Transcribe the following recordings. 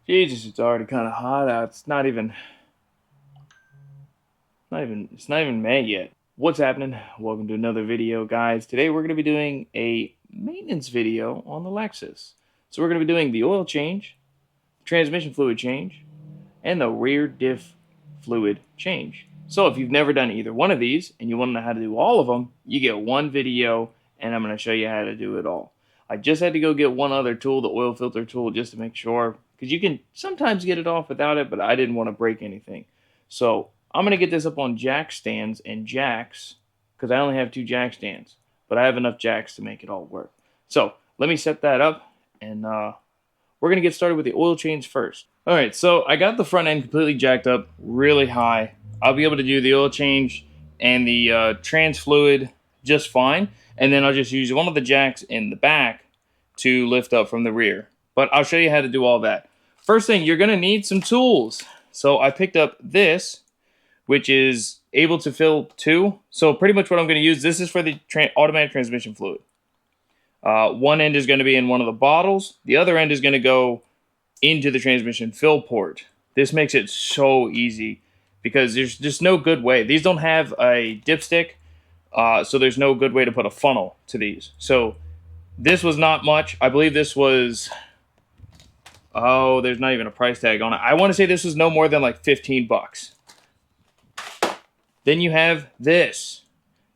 Jesus, it's already kind of hot out. It's not even May yet. What's happening? Welcome to another video, guys. Today we're going to be doing a maintenance video on the Lexus. So we're going to be doing the oil change, transmission fluid change, and the rear diff fluid change. So if you've never done either one of these and you want to know how to do all of them, you get one video and I'm going to show you how to do it all. I just had to go get one other tool, the oil filter tool, just to make sure, because you can sometimes get it off without it, but I didn't want to break anything. So I'm going to get this up on jack stands and jacks, because I only have 2 jack stands, but I have enough jacks to make it all work. So let me set that up, and we're going to get started with the oil change first. All right, so I got the front end completely jacked up really high. I'll be able to do the oil change and the trans fluid just fine, and then I'll just use one of the jacks in the back to lift up from the rear. But I'll show you how to do all that. First thing, you're going to need some tools. So I picked up this, which is able to fill 2. So pretty much what I'm going to use, this is for the automatic transmission fluid. One end is going to be in one of the bottles. The other end is going to go into the transmission fill port. This makes it so easy because there's just no good way. These don't have a dipstick, so there's no good way to put a funnel to these. So this was not much. I believe this was, oh, there's not even a price tag on it. I want to say this was no more than like 15 bucks. Then you have this.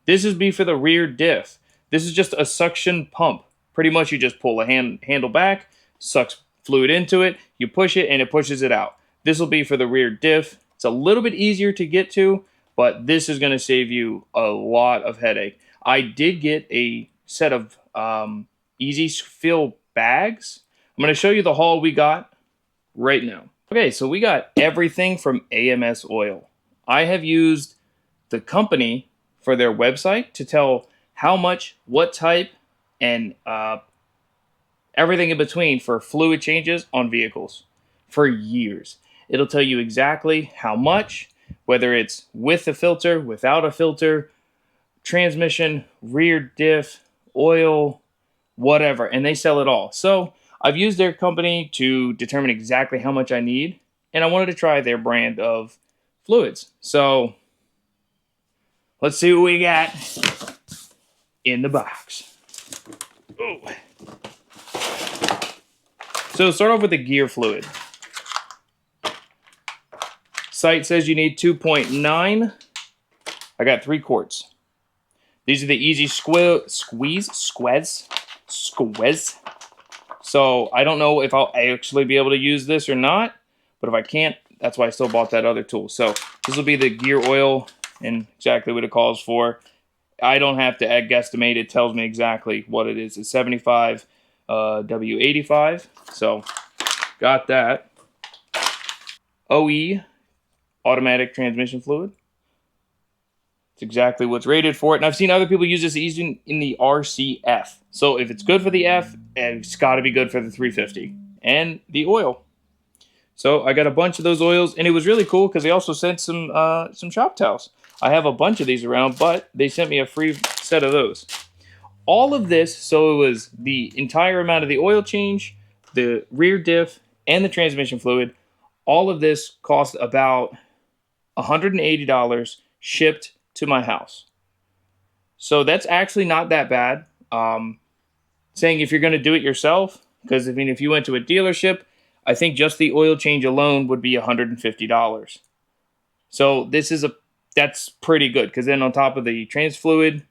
This is for the rear diff. This is just a suction pump. Pretty much you just pull a handle back, sucks fluid into it, you push it, and it pushes it out. This will be for the rear diff. It's a little bit easier to get to, but this is going to save you a lot of headache. I did get a set of easy fill bags. I'm going to show you the haul we got right now. Okay, so we got everything from AMS Oil. I have used the company for their website to tell how much, what type, and everything in between for fluid changes on vehicles for years. It'll tell you exactly how much, whether it's with a filter, without a filter, transmission, rear diff, oil, whatever, and they sell it all. So I've used their company to determine exactly how much I need, and I wanted to try their brand of fluids. So let's see what we got in the box. Oh. So start off with the gear fluid. Site says you need 2.9. I got 3 quarts. These are the easy squeeze. So I don't know if I'll actually be able to use this or not, but if I can't, that's why I still bought that other tool. So this will be the gear oil and exactly what it calls for. I don't have to guesstimate. It tells me exactly what it is. It's 75 W85. So got that. OE, automatic transmission fluid. It's exactly what's rated for it. And I've seen other people use this even in the RCF. So if it's good for the F, it's got to be good for the 350. And the oil. So I got a bunch of those oils, and it was really cool because they also sent some shop towels. I have a bunch of these around, but they sent me a free set of those. All of this, so it was the entire amount of the oil change, the rear diff, and the transmission fluid. All of this cost about $180 shipped to my house. So that's actually not that bad. Saying if you're going to do it yourself, because I mean, if you went to a dealership, I think just the oil change alone would be $150. So that's pretty good, because then on top of the trans fluid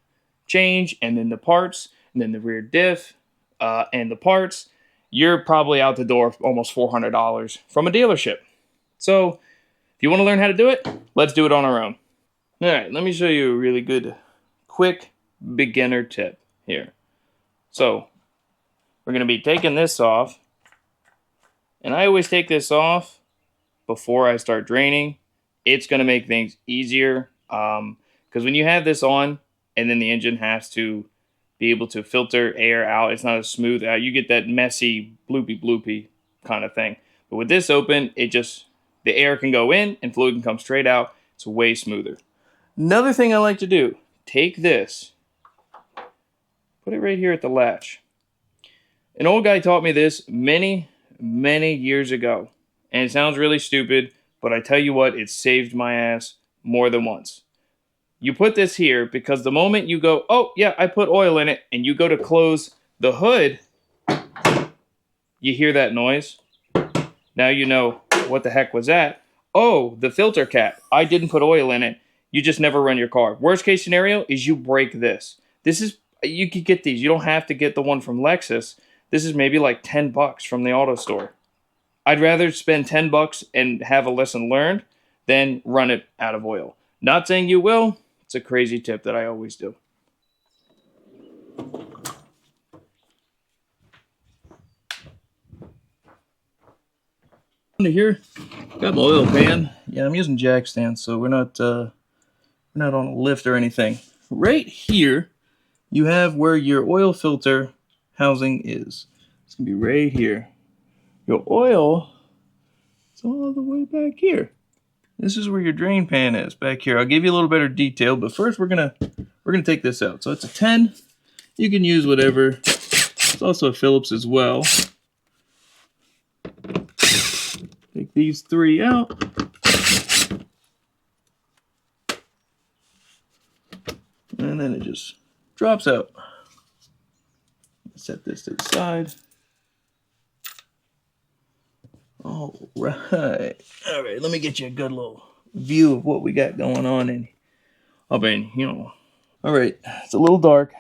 change, and then the parts, and then the rear diff, and the parts, you're probably out the door almost $400 from a dealership. So if you want to learn how to do it, let's do it on our own. All right, let me show you a really good, quick beginner tip here. So we're going to be taking this off. And I always take this off before I start draining. It's going to make things easier. Because when you have this on, and then the engine has to be able to filter air out, it's not as smooth out. You get that messy, bloopy kind of thing. But with this open, the air can go in and fluid can come straight out. It's way smoother. Another thing I like to do, take this, put it right here at the latch. An old guy taught me this many years ago. And it sounds really stupid, but I tell you what, it saved my ass more than once. You put this here because the moment you go, oh, yeah, I put oil in it, and you go to close the hood, you hear that noise. Now you know what the heck was that. Oh, the filter cap. I didn't put oil in it. You just never run your car. Worst case scenario is you break this. You could get these. You don't have to get the one from Lexus. This is maybe like $10 from the auto store. I'd rather spend $10 and have a lesson learned than run it out of oil. Not saying you will. It's a crazy tip that I always do. Under here, got my oil pan. Yeah, I'm using jack stands, so we're not on a lift or anything. Right here, you have where your oil filter housing is. It's gonna be right here. Your oil is all the way back here. This is where your drain pan is, back here. I'll give you a little better detail, but first we're gonna take this out. So it's a 10. You can use whatever. It's also a Phillips as well. Take these 3 out. And then it just drops out. Set this to the side. All right, let me get you a good little view of what we got going on up in here. All right, it's a little dark,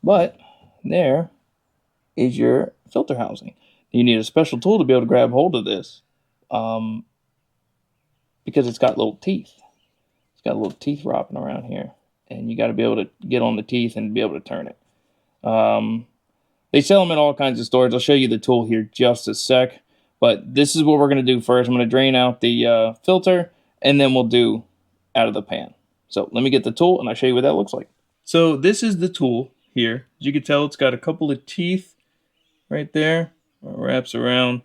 but there is your filter housing. You need a special tool to be able to grab hold of this, because it's got little teeth. It's got little teeth wrapping around here, and you got to be able to get on the teeth and be able to turn it. They sell them in all kinds of stores. I'll show you the tool here just a sec. But this is what we're going to do first. I'm going to drain out the filter, and then we'll do out of the pan. So let me get the tool, and I'll show you what that looks like. So this is the tool here. As you can tell, it's got a couple of teeth right there. It wraps around.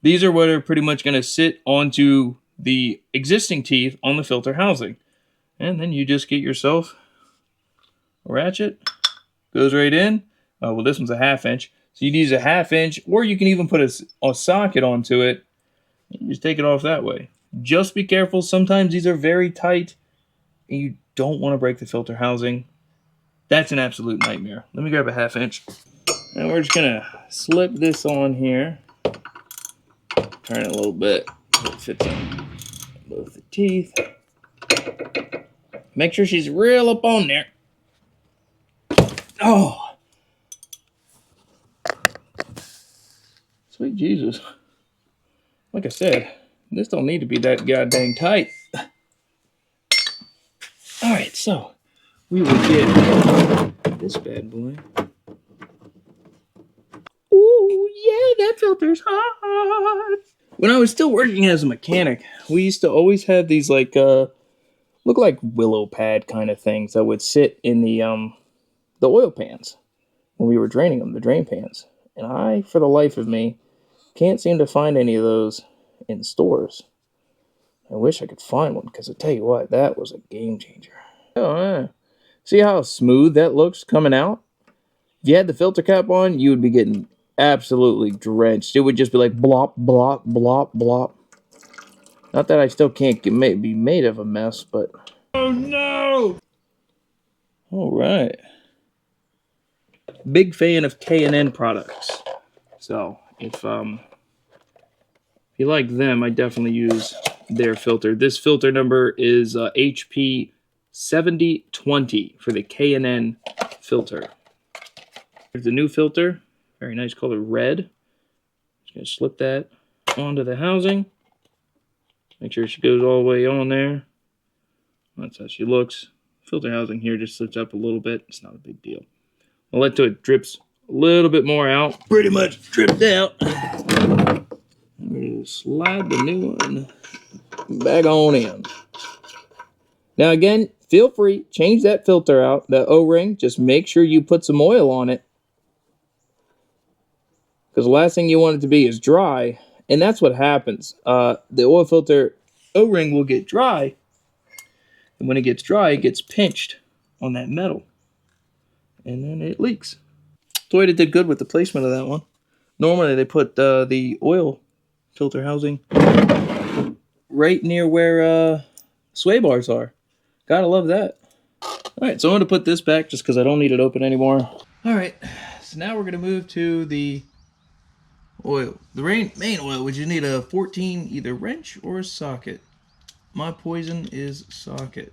These are what are pretty much going to sit onto the existing teeth on the filter housing. And then you just get yourself a ratchet. Goes right in. Well, this one's a 1/2 inch. So you'd use a 1/2 inch, or you can even put a socket onto it. You just take it off that way. Just be careful. Sometimes these are very tight, and you don't want to break the filter housing. That's an absolute nightmare. Let me grab a 1/2 inch. And we're just going to slip this on here. Turn it a little bit so it fits in both the teeth. Make sure she's real up on there. Oh! Sweet Jesus. Like I said, this don't need to be that goddamn tight. Alright, so we will get this bad boy. Ooh, yeah, that filter's hot. When I was still working as a mechanic, we used to always have these like look like willow pad kind of things that would sit in the oil pans when we were draining them, the drain pans. And I, for the life of me, can't seem to find any of those in stores. I wish I could find one, because I tell you what, that was a game changer. Oh, yeah. See how smooth that looks coming out? If you had the filter cap on, you would be getting absolutely drenched. It would just be like blop, blop, blop, blop. Not that I still can't be made of a mess, but... Oh, no! All right. Big fan of K&N products. So, if you like them, I definitely use their filter. This filter number is HP 7020 for the K&N filter. Here's the new filter. Very nice color, red. Just going to slip that onto the housing. Make sure she goes all the way on there. That's how she looks. Filter housing here just slips up a little bit. It's not a big deal. I'll let it drips a little bit more out. Pretty much dripped out. We'll slide the new one back on in. Now again, feel free, change that filter out, that O-ring. Just make sure you put some oil on it. Because the last thing you want it to be is dry. And that's what happens. The oil filter O-ring will get dry. And when it gets dry, it gets pinched on that metal. And then it leaks. Toyota did good with the placement of that one. Normally they put the oil filter housing right near where sway bars are. Gotta love that. Alright, so I'm going to put this back just because I don't need it open anymore. Alright, so now we're going to move to the oil. The main oil, which you need a 14 either wrench or a socket. My poison is socket.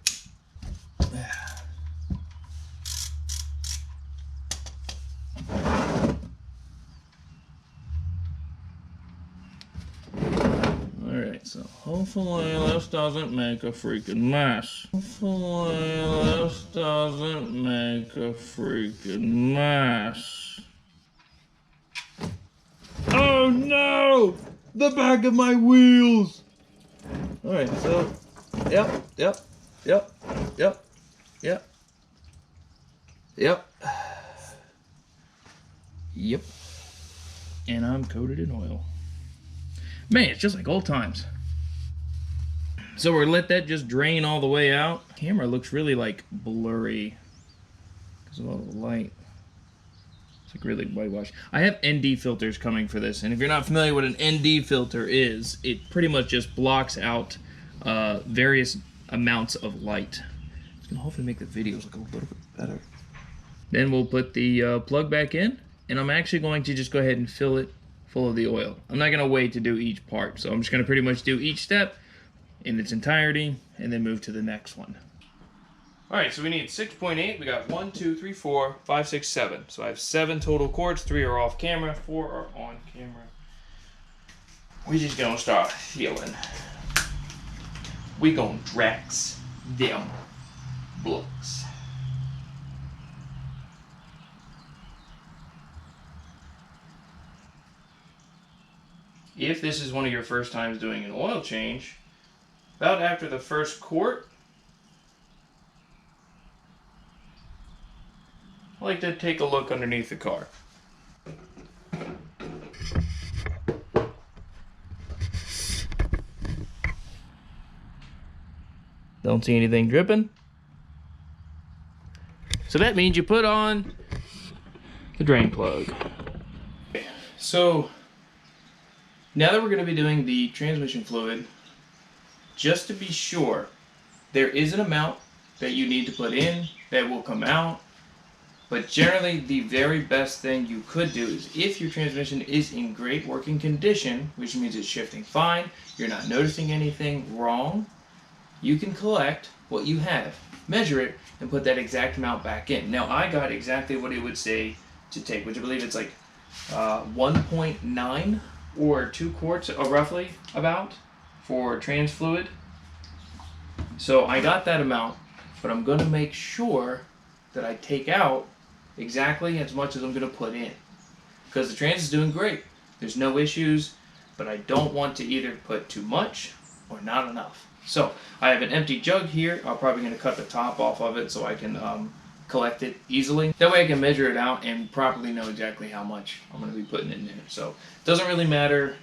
Alright, so hopefully this doesn't make a freaking mess. Hopefully this doesn't make a freaking mess. Oh no! The back of my wheels! Alright, so, yep. And I'm coated in oil. Man, it's just like old times. So we're gonna let that just drain all the way out. Camera looks really like blurry because of all the light. It's like really whitewash. I have ND filters coming for this, and if you're not familiar with an ND filter is, it pretty much just blocks out various amounts of light. It's gonna hopefully make the videos look a little bit better. Then we'll put the plug back in, and I'm actually going to just go ahead and fill it full of the oil. I'm not gonna wait to do each part, so I'm just gonna pretty much do each step in its entirety and then move to the next one. All right, so we need 6.8. We got 1, 2, 3, 4, 5, 6, 7. So I have 7 total quarts. 3 are off camera, 4 are on camera. We just gonna start filling. We gonna Drax them blocks. If this is one of your first times doing an oil change, about after the first quart, I like to take a look underneath the car. Don't see anything dripping. So that means you put on the drain plug. Okay, so now that we're going to be doing the transmission fluid, just to be sure, there is an amount that you need to put in that will come out. But generally, the very best thing you could do is, if your transmission is in great working condition, which means it's shifting fine, you're not noticing anything wrong, you can collect what you have, measure it, and put that exact amount back in. Now, I got exactly what it would say to take, which I believe it's like 1.9 or 2 quarts, roughly, about, for trans fluid. So I got that amount, but I'm going to make sure that I take out exactly as much as I'm going to put in. Because the trans is doing great. There's no issues, but I don't want to either put too much or not enough. So I have an empty jug here. I'm probably going to cut the top off of it so I can collect it easily. That way I can measure it out and properly know exactly how much I'm going to be putting in there. So it doesn't really matter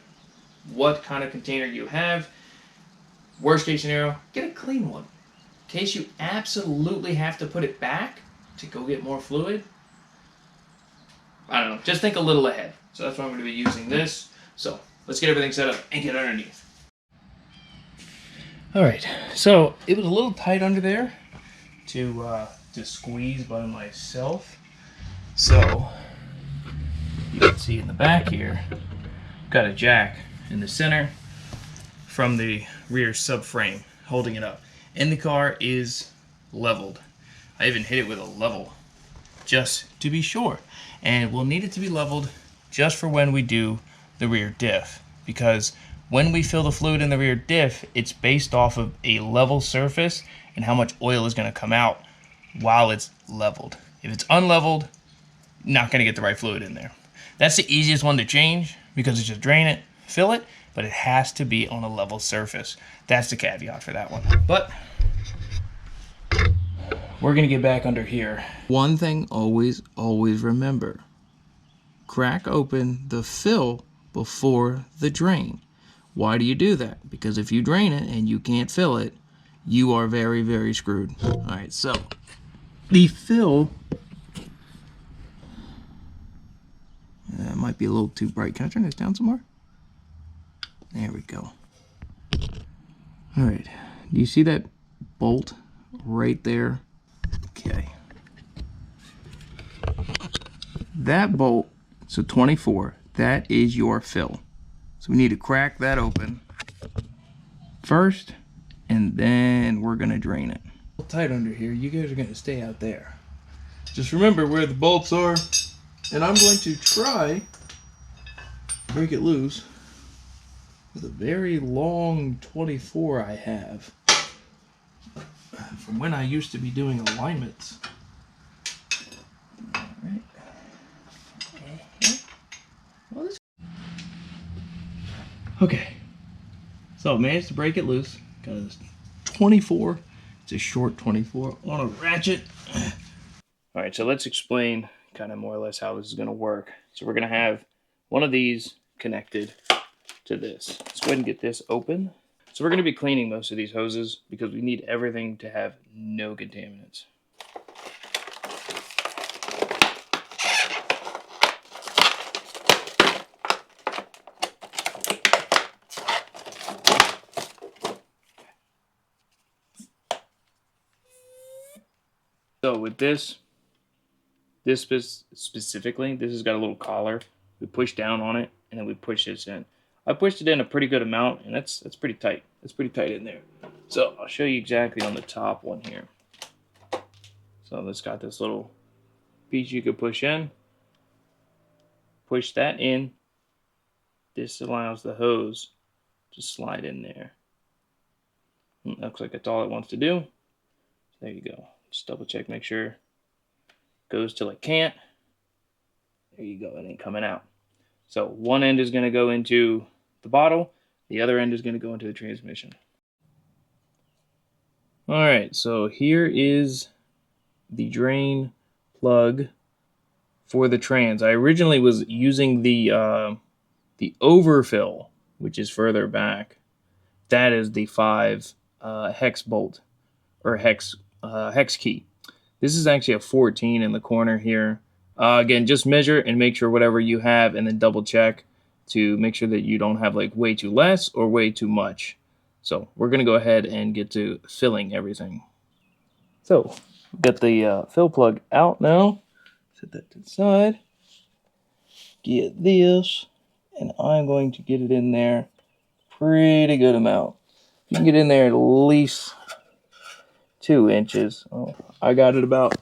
what kind of container you have. Worst case scenario, get a clean one. In case you absolutely have to put it back to go get more fluid, I don't know, just think a little ahead. So that's why I'm going to be using this. So let's get everything set up and get underneath. All right, so it was a little tight under there to squeeze by myself. So you can see in the back here, got a jack in the center from the rear subframe holding it up. And the car is leveled. I even hit it with a level just to be sure. And we'll need it to be leveled just for when we do the rear diff, because when we fill the fluid in the rear diff, it's based off of a level surface and how much oil is going to come out while it's leveled. If it's unleveled, not going to get the right fluid in there. That's the easiest one to change because it's just drain it, fill it, but it has to be on a level surface. That's the caveat for that one. But we're going to get back under here. One thing always remember. Crack open the fill before the drain. Why do you do that? Because if you drain it and you can't fill it, you are very, very screwed. All right, so the fill, that might be a little too bright. Can I turn this down some more? There we go. All right, do you see that bolt right there? Okay. That bolt, so 24, that is your fill. So we need to crack that open first, and then we're gonna drain it. Tight under here, you guys are gonna stay out there. Just remember where the bolts are, and I'm going to try to break it loose with a very long 24 I have from when I used to be doing alignments. All right. Okay, so I managed to break it loose. Got a 24. It's a short 24 on a ratchet. All right, so let's explain kind of more or less how this is going to work. So we're going to have one of these connected to this. Let's go ahead and get this open. So we're going to be cleaning most of these hoses because we need everything to have no contaminants. So with this specifically, this has got a little collar. We push down on it, and then we push this in. I pushed it in a pretty good amount, and that's pretty tight. It's pretty tight in there. So I'll show you exactly on the top one here. So it's got this little piece you could push in. Push that in. This allows the hose to slide in there. It looks like that's all it wants to do. There you go. Just double check, make sure. Goes till it can't. There you go, it ain't coming out. So one end is going to go into the bottle, the other end is going to go into the transmission. All right, so here is the drain plug for the trans. I originally was using the overfill, which is further back. That is the 5 hex bolt or hex key. This is actually a 14 in the corner here. Again, just measure and make sure whatever you have, and then double check to make sure that you don't have like way too less or way too much. So we're gonna go ahead and get to filling everything. So got the fill plug out now. Set that to the side. Get this, and I'm going to get it in there pretty good amount. You can get in there at least 2 inches. Oh, I got it about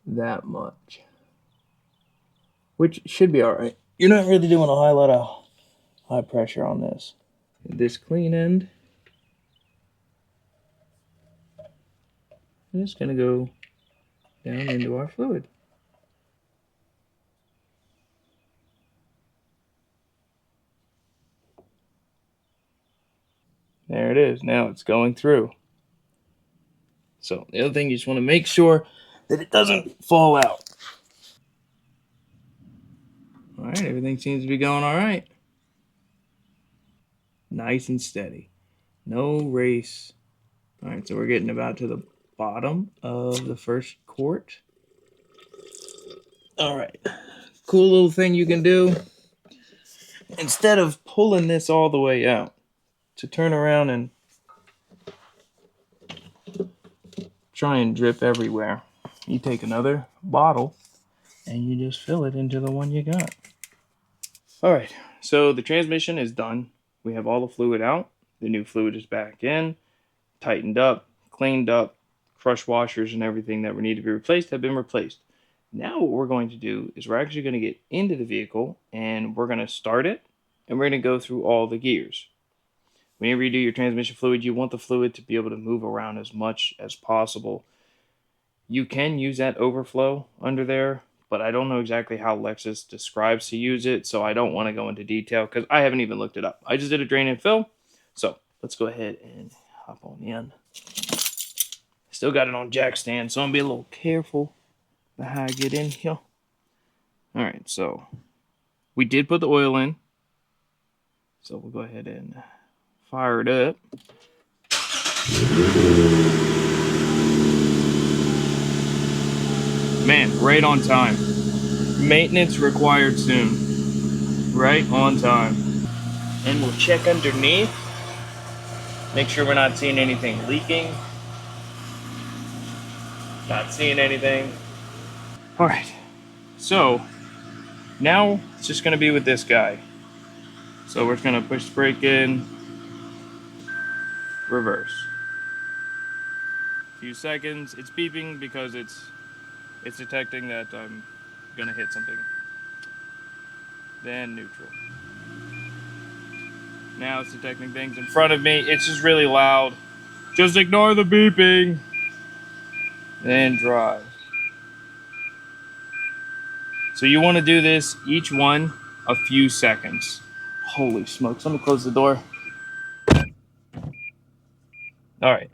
that much, which should be all right. You're not really doing a lot of high pressure on this. This clean end is going to go down into our fluid. There it is. Now it's going through. So the other thing, you just want to make sure that it doesn't fall out. All right, everything seems to be going all right. Nice and steady. No race. All right, so we're getting about to the bottom of the first quart. All right, cool little thing you can do. Instead of pulling this all the way out, to turn around and try and drip everywhere, you take another bottle and you just fill it into the one you got. All right, so the transmission is done. We have all the fluid out. The new fluid is back in, tightened up, cleaned up. Crush washers and everything that were needed to be replaced have been replaced. Now what we're going to do is we're actually going to get into the vehicle and we're going to start it, and we're going to go through all the gears. Whenever you do your transmission fluid, you want the fluid to be able to move around as much as possible. You can use that overflow under there, but I don't know exactly how Lexus describes to use it, so I don't want to go into detail because I haven't even looked it up. I just did a drain and fill, so let's go ahead and hop on in. Still got it on jack stand, so I'm going to be a little careful about how I get in here. All right, so we did put the oil in, so we'll go ahead and fire it up. Man, right on time. Maintenance required soon. Right on time. And we'll check underneath. Make sure we're not seeing anything leaking. Not seeing anything. All right. So now it's just going to be with this guy. So we're just going to push the brake in. Reverse. A few seconds. It's beeping because it's detecting that I'm going to hit something. Then neutral. Now it's detecting things in front of me. It's just really loud. Just ignore the beeping. Then drive. So you want to do this, each one, a few seconds. Holy smokes. Let me close the door. All right.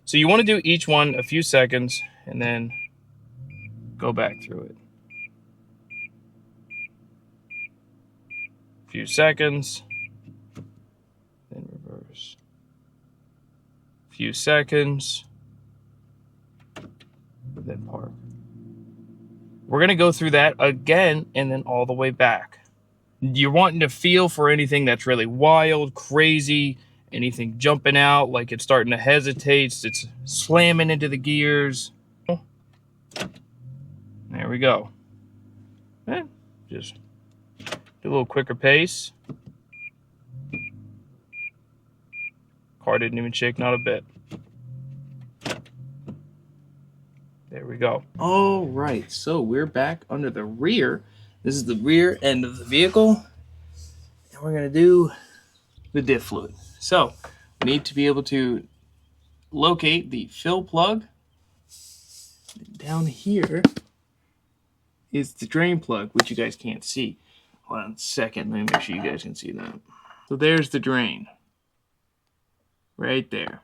So you want to do each one a few seconds and then go back through it. A few seconds. Then reverse. A few seconds. Then park. We're going to go through that again and then all the way back. You're wanting to feel for anything that's really wild, crazy, anything jumping out, like it's starting to hesitate, it's slamming into the gears. There we go. Just do a little quicker pace. Car didn't even shake, not a bit. There we go. All right, so we're back under the rear. This is the rear end of the vehicle. And we're going to do the diff fluid. So we need to be able to locate the fill plug. Down here is the drain plug, which you guys can't see. Hold on a second. Let me make sure you guys can see that. So there's the drain. Right there.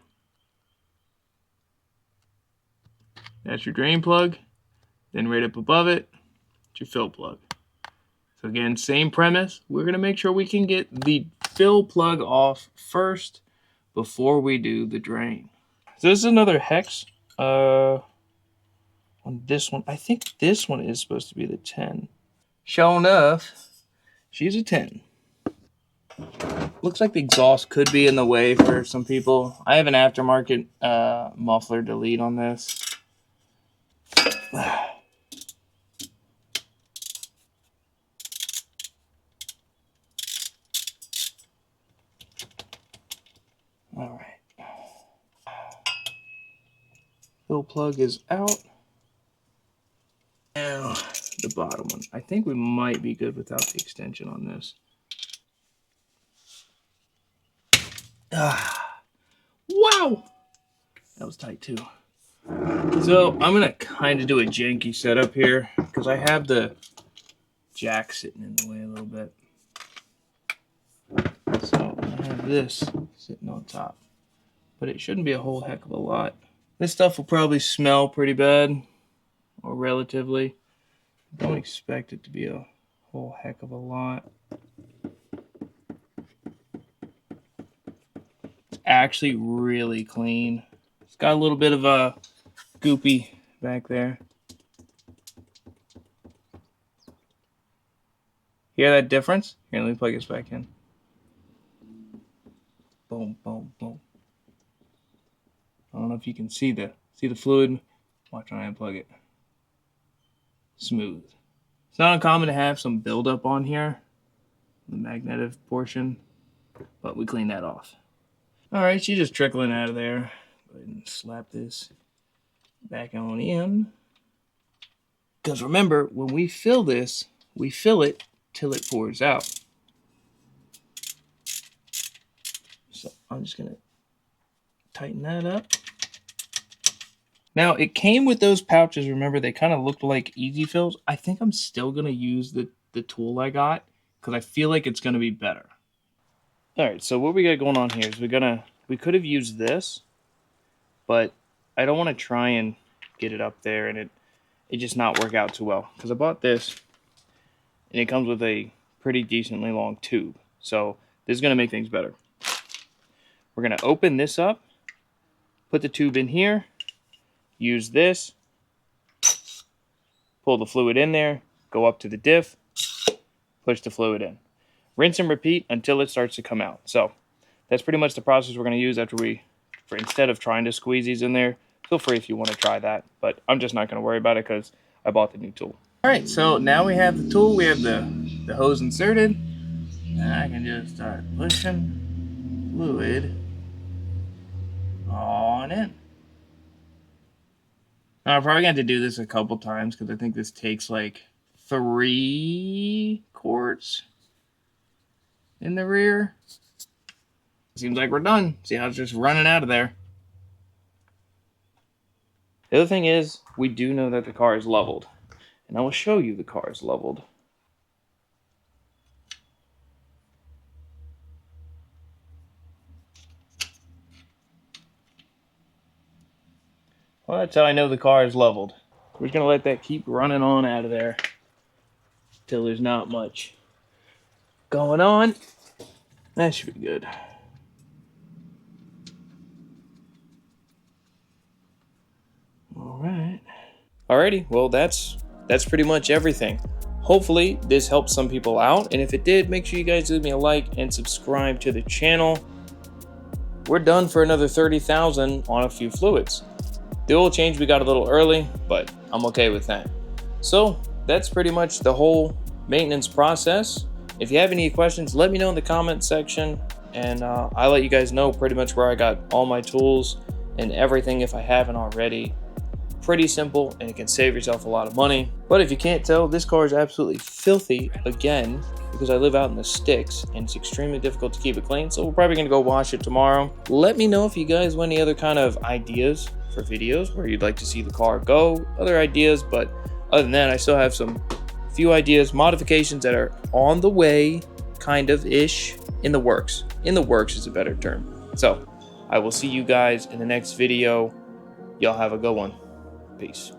That's your drain plug. Then right up above it, it's your fill plug. So again, same premise. We're going to make sure we can get the fill plug off first before we do the drain. So this is another hex on this one. I think this one is supposed to be the 10. Sure enough, she's a 10. Looks like the exhaust could be in the way for some people. I have an aftermarket muffler delete on this. All right. Fill plug is out. Now, the bottom one. I think we might be good without the extension on this. Wow! That was tight too. So I'm going to kind of do a janky setup here because I have the jack sitting in the way a little bit. So I have this sitting on top. But it shouldn't be a whole heck of a lot. This stuff will probably smell pretty bad, or relatively. Don't expect it to be a whole heck of a lot. It's actually really clean. It's got a little bit of a goopy back there. Hear that difference? Here, let me plug this back in. Boom, boom, boom. I don't know if you can see the fluid. Watch when I unplug it. Smooth. It's not uncommon to have some buildup on here, the magnetic portion, but we clean that off. All right, she's just trickling out of there. Go ahead and slap this back on in. Because remember, when we fill this, we fill it till it pours out. So I'm just going to tighten that up. Now, it came with those pouches. Remember, they kind of looked like easy fills. I think I'm still going to use the tool I got because I feel like it's going to be better. All right, so what we got going on here is we could have used this, but I don't want to try and get it up there and it just not work out too well because I bought this and it comes with a pretty decently long tube. So this is going to make things better. We're going to open this up, put the tube in here, use this, pull the fluid in there, go up to the diff, push the fluid in. rinse and repeat until it starts to come out. So that's pretty much the process we're going to use instead of trying to squeeze these in there. Feel free if you want to try that, but I'm just not going to worry about it because I bought the new tool. All right, so now we have the tool. We have the hose inserted, and I can just start pushing fluid on it. Now, I'm probably going to have to do this a couple times because I think this takes like 3 quarts in the rear. Seems like we're done. See how it's just running out of there. The other thing is, we do know that the car is leveled. And I will show you the car is leveled. Well, that's how I know the car is leveled. We're just going to let that keep running on out of there till there's not much going on. That should be good. Alright. Alrighty, well that's pretty much everything. Hopefully this helped some people out, and if it did, make sure you guys leave me a like and subscribe to the channel. We're done for another 30,000 on a few fluids. The oil change we got a little early, but I'm okay with that. So that's pretty much the whole maintenance process. If you have any questions, let me know in the comment section, and I'll let you guys know pretty much where I got all my tools and everything if I haven't already. Pretty simple, and it can save yourself a lot of money. But if you can't tell, this car is absolutely filthy again because I live out in the sticks and it's extremely difficult to keep it clean. So we're probably gonna go wash it tomorrow. Let me know if you guys want any other kind of ideas for videos where you'd like to see the car go, other ideas. But other than that, I still have few ideas, modifications that are on the way, kind of ish, in the works. In the works is a better term. So I will see you guys in the next video. Y'all have a good one. Peace.